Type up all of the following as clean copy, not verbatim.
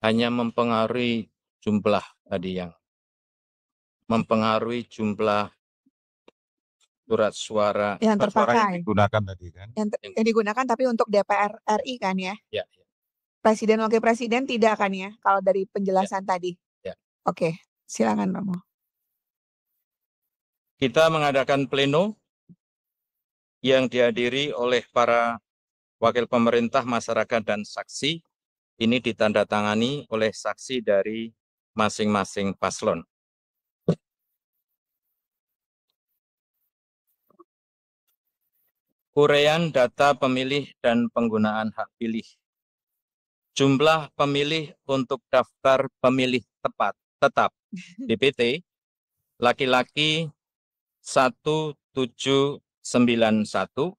hanya mempengaruhi jumlah tadi yang mempengaruhi jumlah surat suara yang terpakai, digunakan tadi kan. yang digunakan tapi untuk DPR RI kan ya? Ya. Presiden Wakil Presiden tidak kan ya? Kalau dari penjelasan tadi. Ya. Oke, silakan Romo. Kita mengadakan pleno yang dihadiri oleh para wakil pemerintah, masyarakat, dan saksi. Ini ditandatangani oleh saksi dari masing-masing paslon. Uraian data pemilih dan penggunaan hak pilih. Jumlah pemilih untuk daftar pemilih tetap DPT, laki-laki 1791,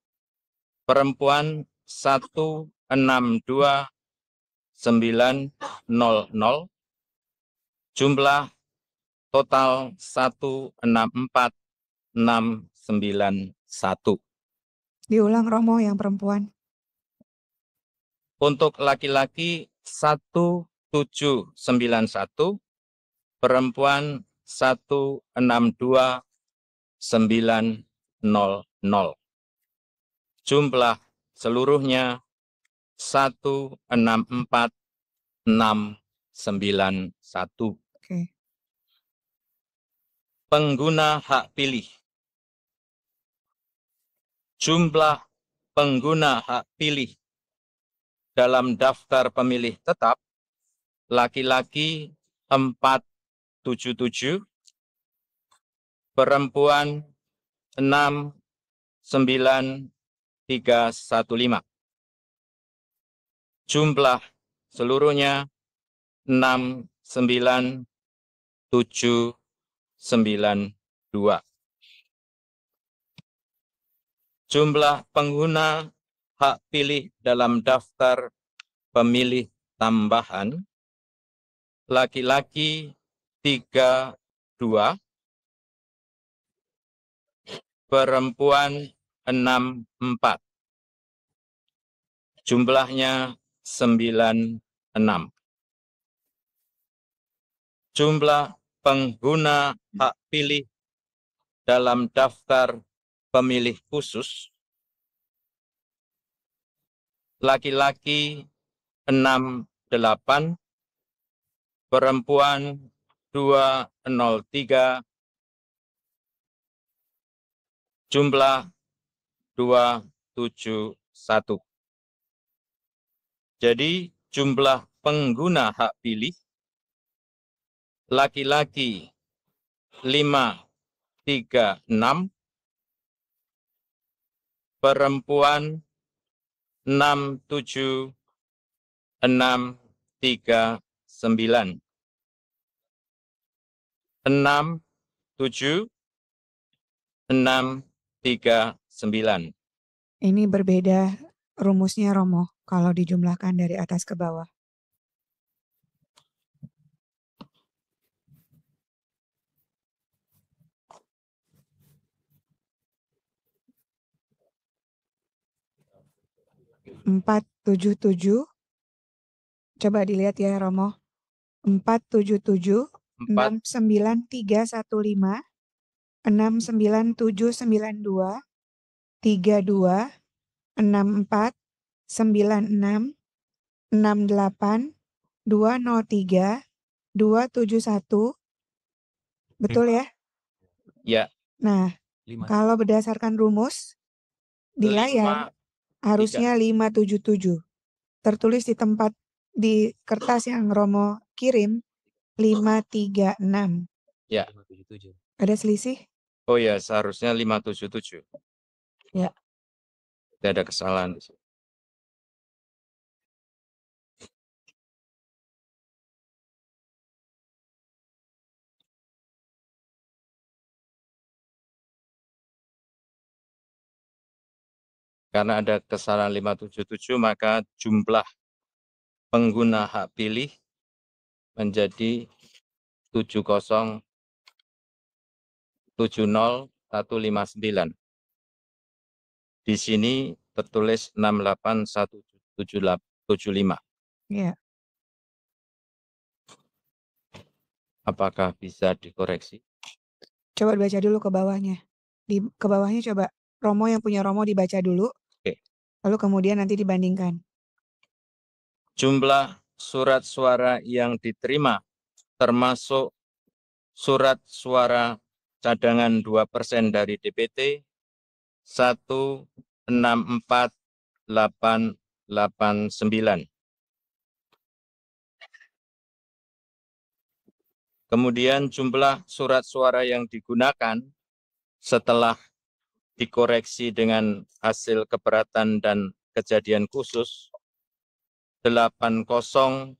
perempuan 162900, jumlah total 164691. Diulang Romo yang perempuan. Untuk laki-laki 1791, perempuan 162900. Jumlah seluruhnya 164691. Oke. Pengguna hak pilih. Jumlah pengguna hak pilih dalam daftar pemilih tetap, laki-laki 477, perempuan 69315. Jumlah seluruhnya 69792. Jumlah pengguna hak pilih dalam daftar pemilih tambahan, laki-laki 32, perempuan 64. Jumlahnya 96. Jumlah pengguna hak pilih dalam daftar pemilih khusus, laki-laki 68, perempuan 203, jumlah 271. Jadi jumlah pengguna hak pilih, laki-laki 536, perempuan 67639. 67639. Ini berbeda rumusnya Romo kalau dijumlahkan dari atas ke bawah. Empat tujuh tujuh. Coba dilihat ya Romo. 477 69315 69792 32 64 96 68 203 271. Betul ya? Ya. Nah, kalau berdasarkan rumus di layar harusnya 577. Tertulis di tempat di kertas yang Romo kirim 536. Ya. Ada selisih? Oh ya, seharusnya 577. Ya. Tidak ada kesalahan di sini. Karena ada kesalahan 577, maka jumlah pengguna hak pilih menjadi 7070159. Di sini tertulis 68175. Ya. Apakah bisa dikoreksi? Coba dibaca dulu ke bawahnya. Ke bawahnya coba Romo yang punya Romo dibaca dulu. Oke. Lalu kemudian nanti dibandingkan. Jumlah surat suara yang diterima termasuk surat suara cadangan 2% dari DPT 164.889. Kemudian jumlah surat suara yang digunakan setelah dikoreksi dengan hasil keberatan dan kejadian khusus 80.828.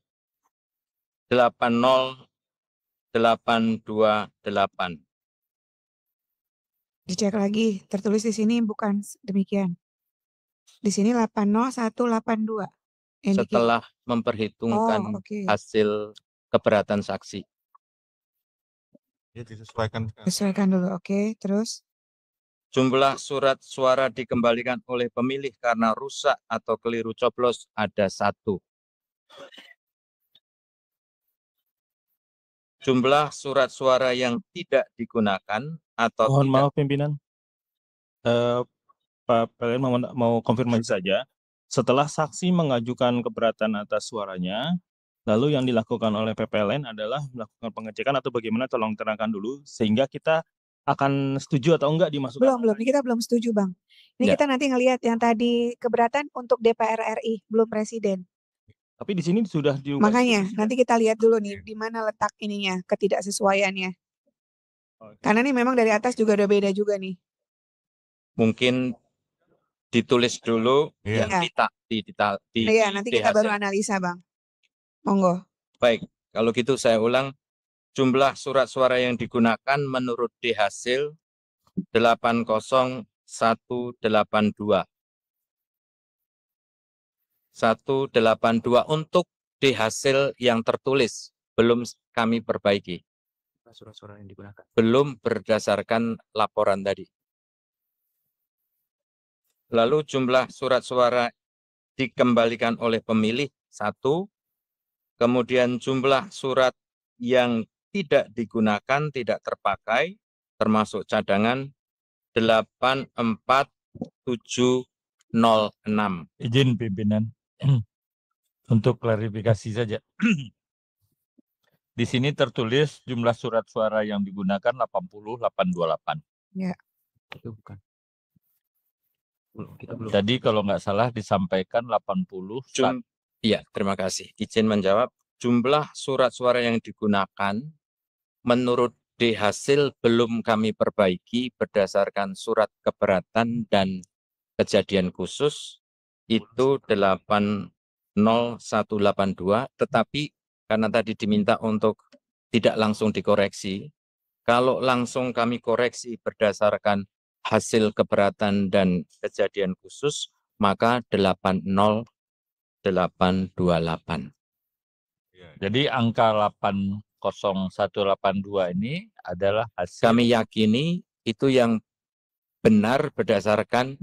Dicek lagi, tertulis di sini bukan demikian. Di sini 80182. Setelah memperhitungkan hasil keberatan saksi. Ya, disesuaikan. Sesuaikan dulu, oke. Terus? Jumlah surat suara dikembalikan oleh pemilih karena rusak atau keliru coblos ada 1. Jumlah surat suara yang tidak digunakan atau Mohon tidak. maaf pimpinan, Pak PLN mau konfirmasi saja. Setelah saksi mengajukan keberatan atas suaranya, lalu yang dilakukan oleh PPLN adalah melakukan pengecekan atau bagaimana, tolong terangkan dulu, sehingga kita akan setuju atau enggak dimasukkan. Belum, kita belum setuju, Bang. Ini Ya. kita nanti ngelihat yang tadi keberatan untuk DPR RI, belum presiden. Tapi di sini sudah diubah. Makanya, nanti kita lihat dulu nih, di mana letak ininya, ketidaksesuaiannya. Karena ini memang dari atas juga udah beda juga nih. Mungkin ditulis dulu yang Iya, nanti kita baru analisa, Bang. Monggo. Baik, kalau gitu saya ulang. Jumlah surat suara yang digunakan menurut di hasil 80182. 182 untuk di hasil yang tertulis, belum kami perbaiki. Surat-surat yang digunakan. Belum berdasarkan laporan tadi. Lalu jumlah surat suara dikembalikan oleh pemilih 1, kemudian jumlah surat yang tidak digunakan, tidak terpakai, termasuk cadangan 84706. Izin pimpinan, untuk klarifikasi saja. Di sini tertulis jumlah surat suara yang digunakan 80.828. Ya. Itu bukan. Kita belum. Tadi kalau nggak salah disampaikan 80. Iya, terima kasih. Izin menjawab. Jumlah surat suara yang digunakan menurut di hasil belum kami perbaiki berdasarkan surat keberatan dan kejadian khusus itu 80182, tetapi karena tadi diminta untuk tidak langsung dikoreksi, kalau langsung kami koreksi berdasarkan hasil keberatan dan kejadian khusus, maka 80828. Jadi angka 80182 ini adalah hasil. Kami yakini itu yang benar berdasarkan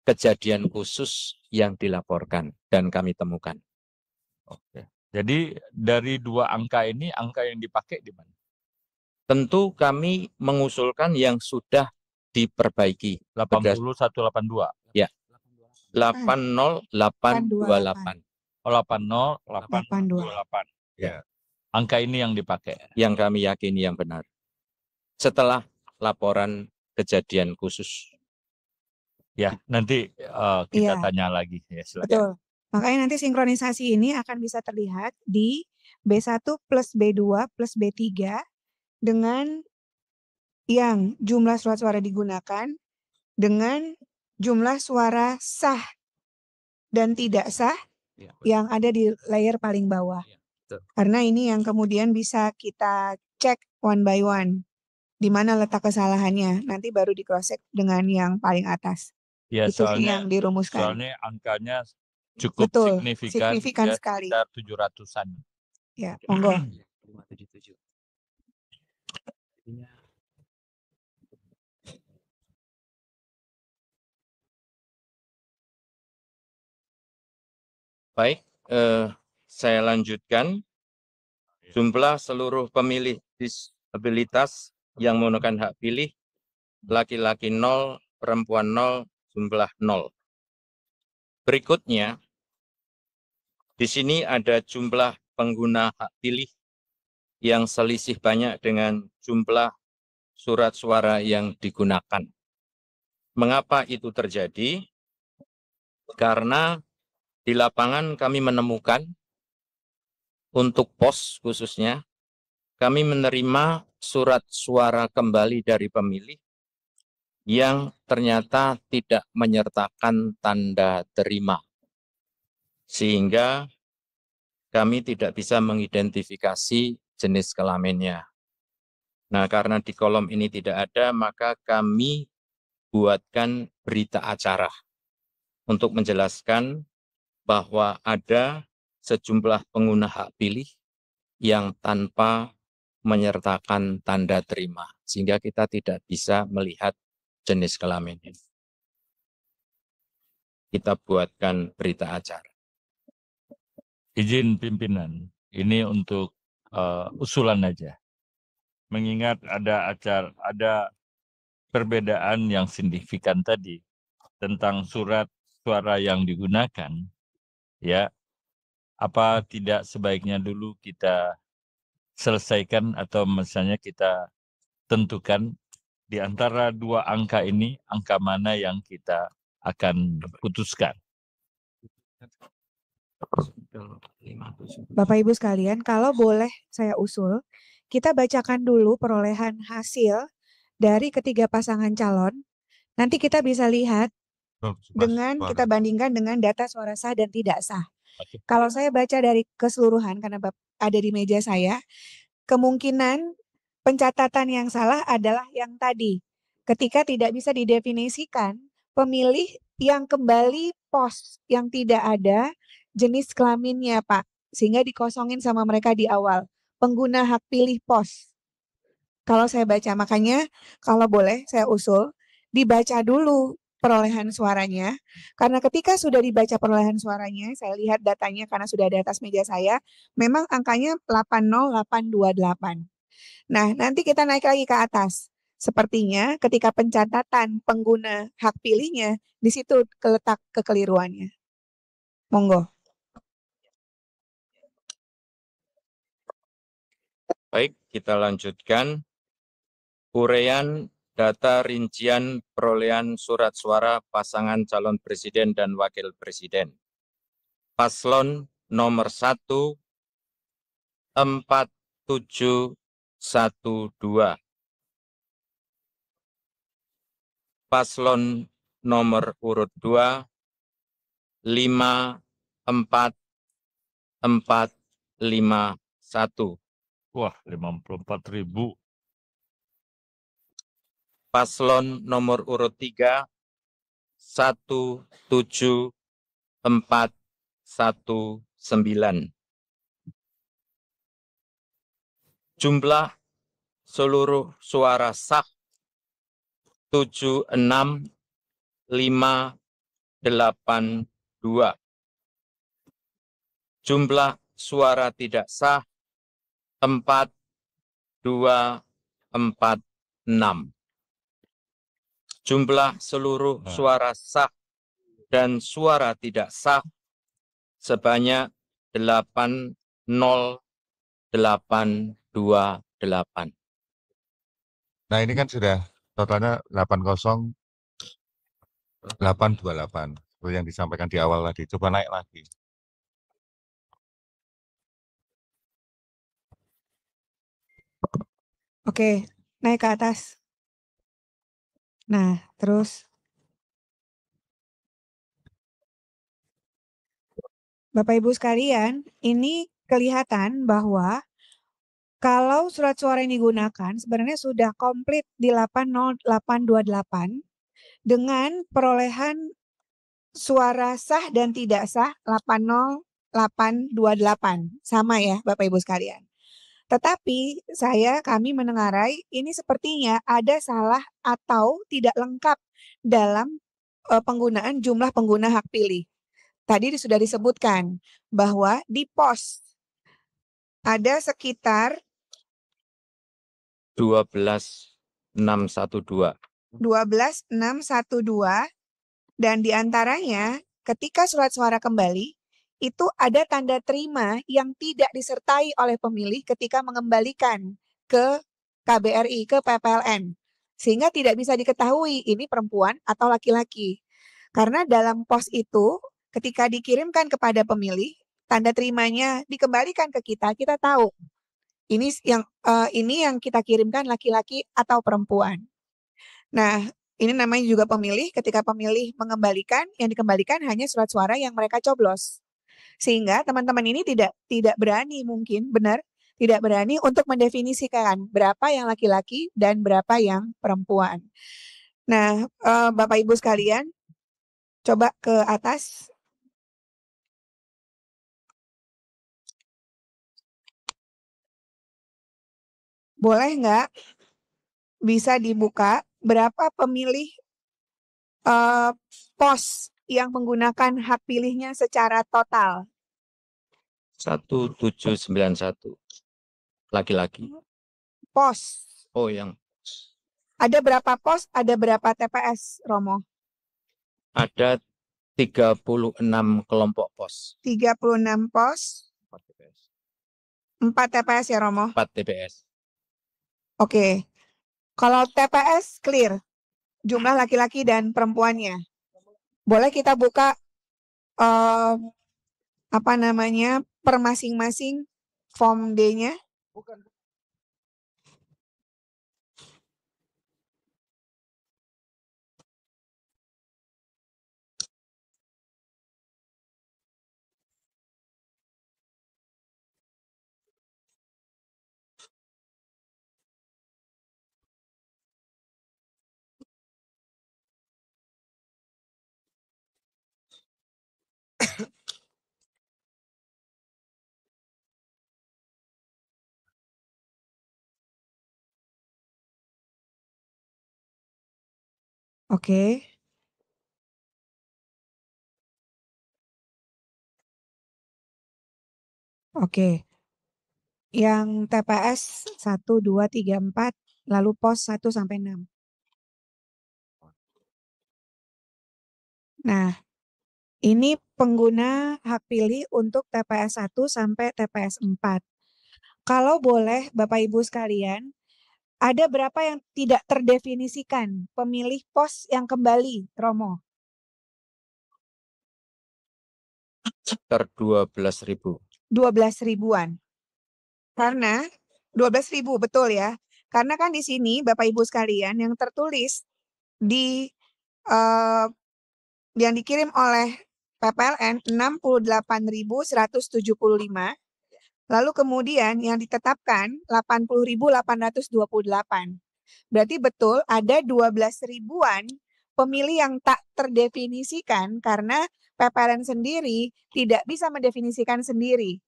kejadian khusus yang dilaporkan dan kami temukan. Oke. Jadi dari dua angka ini, angka yang dipakai di mana? Tentu kami mengusulkan yang sudah diperbaiki. 80182. Ya. 80828. 80828. Ya. Angka ini yang dipakai. Yang kami yakini yang benar. Setelah laporan kejadian khusus. Ya, nanti kita tanya lagi. Ya, silakan. Betul. Makanya nanti sinkronisasi ini akan bisa terlihat di B1 plus B2 plus B3 dengan yang jumlah surat suara digunakan dengan jumlah suara sah dan tidak sah yang ada di layer paling bawah. Karena ini yang kemudian bisa kita cek one by one. Di mana letak kesalahannya. Nanti baru di cross check dengan yang paling atas. Ya, itu yang dirumuskan. Soalnya angkanya cukup signifikan ya, sekali. Sekitar 700-an. Ya, monggo. 577. Baik, saya lanjutkan. Jumlah seluruh pemilih disabilitas yang menggunakan hak pilih, laki-laki 0, perempuan 0, jumlah 0. Berikutnya, di sini ada jumlah pengguna hak pilih yang selisih banyak dengan jumlah surat suara yang digunakan. Mengapa itu terjadi? Karena di lapangan kami menemukan untuk pos khususnya, kami menerima surat suara kembali dari pemilih yang ternyata tidak menyertakan tanda terima. Sehingga kami tidak bisa mengidentifikasi jenis kelaminnya. Nah, karena di kolom ini tidak ada, maka kami buatkan berita acara untuk menjelaskan bahwa ada sejumlah pengguna hak pilih yang tanpa menyertakan tanda terima, sehingga kita tidak bisa melihat jenis kelaminnya. Kita buatkan berita acara. Izin pimpinan, ini untuk usulan aja. Mengingat ada perbedaan yang signifikan tadi tentang surat suara yang digunakan, ya, apa tidak sebaiknya dulu kita selesaikan atau misalnya kita tentukan di antara dua angka ini, angka mana yang kita akan putuskan. Bapak Ibu sekalian, kalau boleh saya usul, kita bacakan dulu perolehan hasil dari ketiga pasangan calon. Nanti kita bisa lihat dengan kita bandingkan dengan data suara sah dan tidak sah. Kalau saya baca dari keseluruhan, karena ada di meja saya, kemungkinan pencatatan yang salah adalah yang tadi. Ketika tidak bisa didefinisikan, pemilih yang kembali pos yang tidak ada jenis kelaminnya, Pak. Sehingga dikosongin sama mereka di awal. Pengguna hak pilih pos. Kalau saya baca, makanya kalau boleh saya usul, dibaca dulu perolehan suaranya. Karena ketika sudah dibaca perolehan suaranya, saya lihat datanya karena sudah ada atas meja saya, memang angkanya 80828. Nah, nanti kita naik lagi ke atas. Sepertinya ketika pencatatan pengguna hak pilihnya, di situ letak kekeliruannya. Monggo. Baik, kita lanjutkan. Uraian data rincian perolehan surat suara pasangan calon presiden dan wakil presiden. Paslon nomor 1, 4712. Paslon nomor urut 2, 54451. Wah, 54.000. Paslon nomor urut 3, 17419. Jumlah seluruh suara sah 76582. Jumlah suara tidak sah 4246. Jumlah seluruh suara sah dan suara tidak sah sebanyak 80828. Nah, ini kan sudah totalnya 80828 seperti yang disampaikan di awal tadi. Coba naik lagi. Oke, naik ke atas. Nah, terus Bapak Ibu sekalian, ini kelihatan bahwa kalau surat suara yang digunakan sebenarnya sudah komplit di 80828 dengan perolehan suara sah dan tidak sah 80828. Sama ya Bapak Ibu sekalian. Tetapi kami menengarai ini sepertinya ada salah atau tidak lengkap dalam penggunaan jumlah pengguna hak pilih. Tadi sudah disebutkan bahwa di pos ada sekitar 12.612. 12.612 dan diantaranya ketika surat suara kembali itu ada tanda terima yang tidak disertai oleh pemilih ketika mengembalikan ke KBRI, ke PPLN. Sehingga tidak bisa diketahui ini perempuan atau laki-laki. Karena dalam pos itu ketika dikirimkan kepada pemilih, tanda terimanya dikembalikan ke kita tahu ini yang kita kirimkan laki-laki atau perempuan. Nah, ini namanya juga pemilih. Ketika pemilih mengembalikan, yang dikembalikan hanya surat suara yang mereka coblos. Sehingga teman-teman ini tidak berani tidak berani untuk mendefinisikan berapa yang laki-laki dan berapa yang perempuan. Nah, Bapak Ibu sekalian, coba ke atas. Boleh nggak bisa dibuka berapa pemilih pos yang menggunakan hak pilihnya secara total? 1791. Laki-laki. Pos. Oh, yang Ada berapa pos, ada berapa TPS, Romo? ada 36 kelompok pos. 36 pos, 4 TPS. 4 TPS ya, Romo? 4 TPS. Oke. Kalau TPS clear, jumlah laki-laki dan perempuannya. Boleh kita buka per masing-masing form D-nya? Oke. Oke. Yang TPS 1, 2, 3, 4, lalu pos 1 sampai 6. Nah, ini pengguna hak pilih untuk TPS 1 sampai TPS 4. Kalau boleh Bapak Ibu sekalian, ada berapa yang tidak terdefinisikan pemilih pos yang kembali, Romo? Sekitar 12.000. 12 ribuan. Karena 12.000 betul ya. Karena kan di sini Bapak Ibu sekalian yang tertulis di yang dikirim oleh PPLN 68.175. Lalu kemudian yang ditetapkan 80.828. Berarti betul ada 12 ribuan pemilih yang tak terdefinisikan karena PPLN sendiri tidak bisa mendefinisikan sendiri.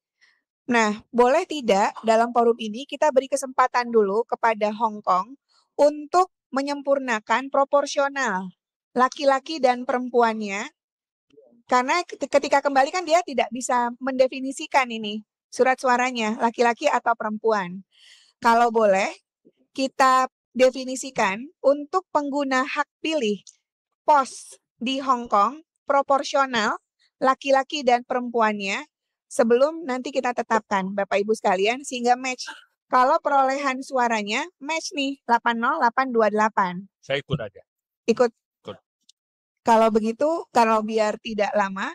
Nah, boleh tidak dalam forum ini kita beri kesempatan dulu kepada Hong Kong untuk menyempurnakan proporsional laki-laki dan perempuannya. Karena ketika kembali kan dia tidak bisa mendefinisikan ini surat suaranya laki-laki atau perempuan. Kalau boleh kita definisikan untuk pengguna hak pilih pos di Hong Kong proporsional laki-laki dan perempuannya sebelum nanti kita tetapkan Bapak Ibu sekalian sehingga match. Kalau perolehan suaranya match nih 80828. Saya ikut aja. Ikut. Ikut. Kalau begitu, kalau biar tidak lama,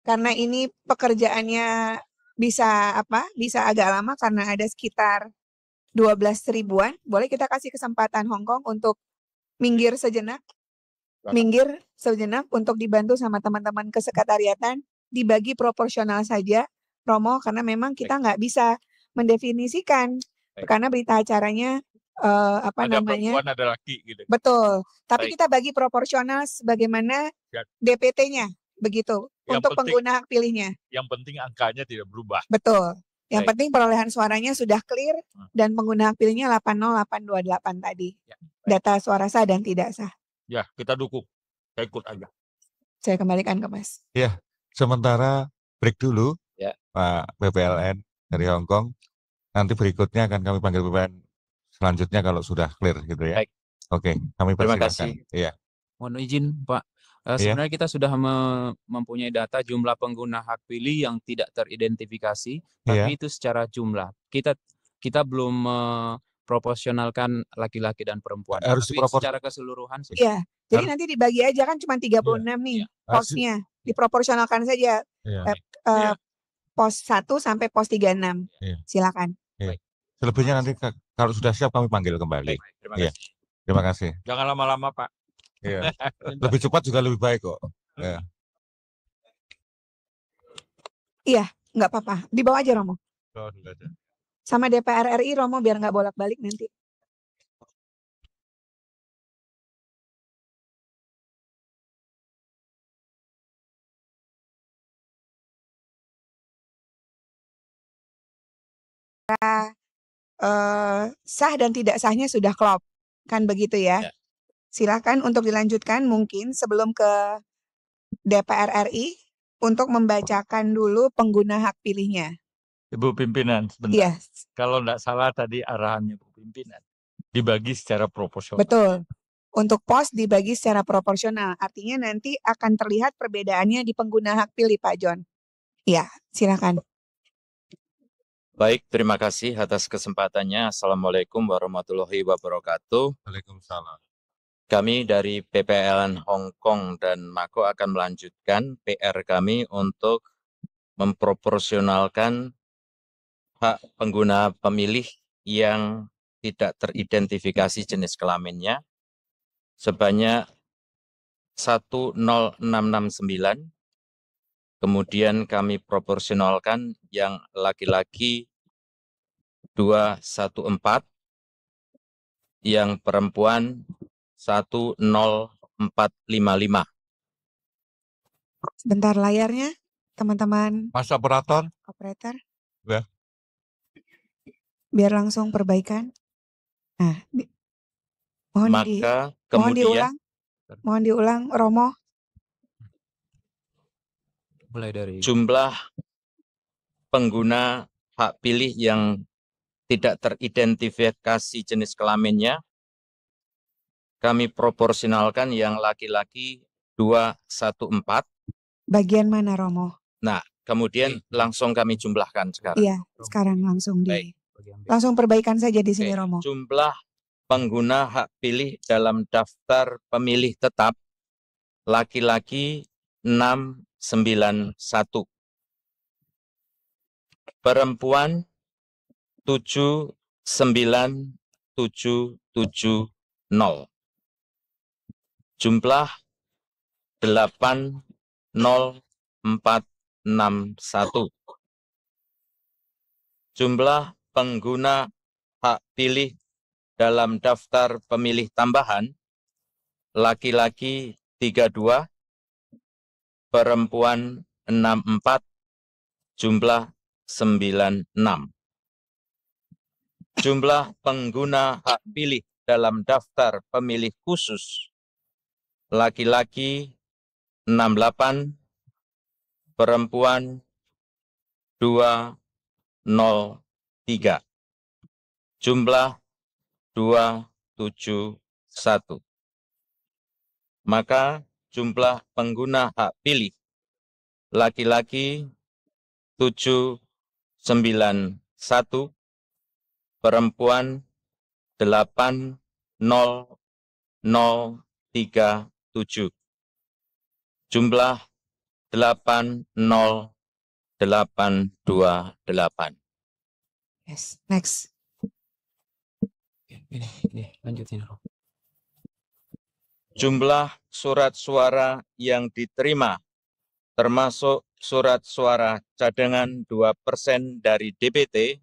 karena ini pekerjaannya bisa agak lama karena ada sekitar 12 ribuan, boleh kita kasih kesempatan Hong Kong untuk minggir sejenak untuk dibantu sama teman-teman kesekretariatan, dibagi proporsional saja, Romo, karena memang kita nggak bisa mendefinisikan, karena berita acaranya Ada perempuan, ada laki gitu. Betul, tapi Baik. kita bagi proporsional sebagaimana DPT-nya, begitu, untuk pengguna hak pilihnya. Yang penting angkanya tidak berubah. Betul. Yang Baik. penting perolehan suaranya sudah clear dan pengguna hak pilihnya 80828 tadi. Ya, Data suara sah dan tidak sah. Ya, kita dukung. Saya ikut aja. Saya kembalikan ke Mas. Ya, sementara break dulu, Ya. Pak PPLN dari Hong Kong. Nanti berikutnya akan kami panggil PPLN selanjutnya kalau sudah clear gitu ya. Baik. Oke, kami Terima persilahkan. kasih. Iya. Mohon izin, Pak. Iya. Sebenarnya kita sudah mempunyai data jumlah pengguna hak pilih yang tidak teridentifikasi, tapi Iya. itu secara jumlah. Kita belum proporsionalkan laki-laki dan perempuan. Harus Tapi secara keseluruhan sudah. Iya, jadi Harus- nanti dibagi aja kan cuma 36 nih Harus- posnya. Diproporsionalkan saja Iya. pos 1 sampai pos 36. Iya. Silakan. Selebihnya nanti kalau sudah siap kami panggil kembali. Baik, terima Iya. kasih. Terima kasih. Jangan lama-lama, Pak. Iya. Lebih cepat juga lebih baik kok. Ya. Iya, nggak apa-apa. Dibawa aja Romo. Oh, sudah ada. Sama DPR RI Romo biar nggak bolak-balik nanti. Sah dan tidak sahnya sudah klop, kan begitu ya? Ya. Silakan untuk dilanjutkan mungkin sebelum ke DPR RI untuk membacakan dulu pengguna hak pilihnya. Ibu Pimpinan, sebentar. Iya, Kalau enggak salah tadi arahannya Bu Pimpinan. Dibagi secara proporsional. betul. Untuk pos dibagi secara proporsional. Artinya nanti akan terlihat perbedaannya di pengguna hak pilih Pak John. Iya, silakan. Baik, terima kasih atas kesempatannya. Assalamualaikum warahmatullahi wabarakatuh. Waalaikumsalam. Kami dari PPLN Hong Kong dan Mako akan melanjutkan PR kami untuk memproporsionalkan hak pengguna pemilih yang tidak teridentifikasi jenis kelaminnya sebanyak 10669. Kemudian kami proporsionalkan yang laki-laki 214, yang perempuan 10455. Sebentar layarnya, teman-teman Mas operator. operator. Ya. Biar langsung perbaikan. Nah, Maka kemudian mohon diulang, Romo. Mulai dari jumlah pengguna hak pilih yang tidak teridentifikasi jenis kelaminnya kami proporsionalkan yang laki-laki 214. Bagian mana Romo? Nah, kemudian langsung kami jumlahkan sekarang. Iya, sekarang langsung Baik. bagian B. langsung perbaikan saja di sini Oke, Romo. jumlah pengguna hak pilih dalam daftar pemilih tetap laki-laki 691, perempuan 79770, jumlah 80461. Jumlah pengguna hak pilih dalam daftar pemilih tambahan laki-laki 32, perempuan 64, jumlah 96. Jumlah pengguna hak pilih dalam daftar pemilih khusus laki-laki 68, perempuan 203, jumlah 271. Maka jumlah pengguna hak pilih laki-laki 791, perempuan 80037, jumlah 80828. Yes, next. Ini lanjutin. Jumlah surat suara yang diterima termasuk surat suara cadangan 2% dari DPT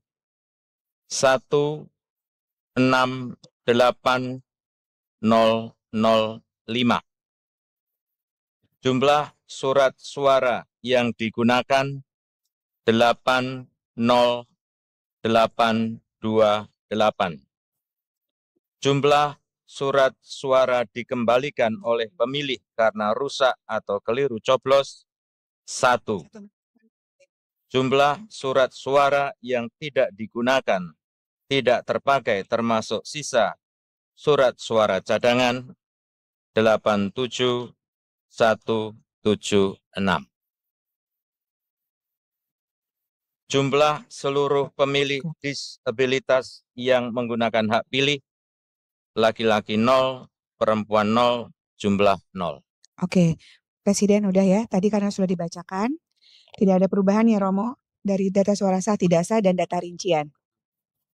168.005. Jumlah surat suara yang digunakan 80828. Jumlah surat suara dikembalikan oleh pemilih karena rusak atau keliru coblos 1. Jumlah surat suara yang tidak digunakan tidak terpakai termasuk sisa surat suara cadangan 87176. Jumlah seluruh pemilih disabilitas yang menggunakan hak pilih laki-laki 0, perempuan 0, jumlah 0. Oke, Presiden udah ya. Tadi karena sudah dibacakan, tidak ada perubahan ya Romo dari data suara sah, tidak sah, dan data rincian.